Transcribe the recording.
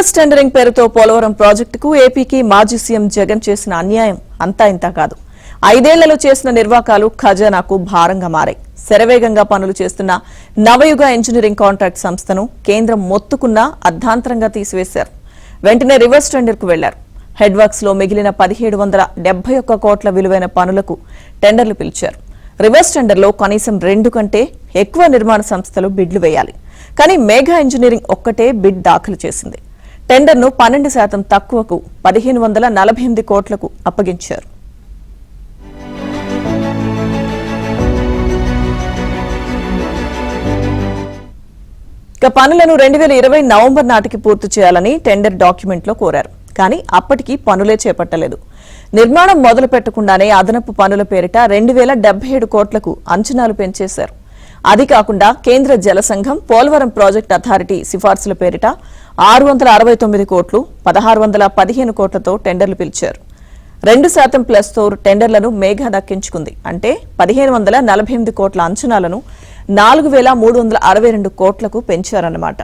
Reverse tendering పేరుతో పోలవరం ప్రాజెక్టుకు ఏపీకి మాజీ సీఎం జగన్ చేసిన అన్యాయం అంతా ఇంతా కాదు. 5 ఏళ్లలో చేసిన నిర్వాకాలు ఖజానాకు భారంగా మారాయి. శరవేగంగా పనులు చేస్తున్న నవయుగ ఇంజనీరింగ్ కాంట్రాక్ట్ సంస్థను కేంద్రం మొత్తుకున్నా అర్ధాంతరంగా తీసివేశారు. వెంటనే రివర్స్ టెండర్కు వెళ్లారు. హెడ్ వర్క్స్ లో మిగిలిన 1771 కోట్ల విలువైన పనులకు టెండర్లు పిలిచారు. రివర్స్ టెండర్లో కనీసం 2 కంటే ఎక్కువ నిర్మాణ సంస్థలు బిడ్లు వేయాలి. కానీ మేఘా ఇంజనీరింగ్ ఒక్కటే బిడ్ దాఖలు చేసింది. టెండర్ను 12% తక్కువకు 1548 కోట్లకు అప్పగించారు. పనులను 2020 నవంబర్ నాటికి పూర్తి చేయాలని టెండర్ డాక్యుమెంట్లో కోరారు. కానీ అప్పటికి పనులే చేపట్టలేదు. నిర్మాణం మొదలు పెట్టకుండానే అదనపు పనుల పేరిట 2077 కోట్లకు అంచనాలు పెంచేశారు. అది కాకుండా కేంద్ర జల సంఘం, పోలవరం ప్రాజెక్ట్ అథారిటీ సిఫార్సుల పేరిట 669 కోట్లు, 1615 కోట్లతో టెండర్లు పిలిచారు. 2% ప్లస్తో టెండర్లను మేఘా దక్కించుకుంది. అంటే 1548 కోట్ల అంచనాలను 4362 కోట్లకు పెంచారన్నమాట.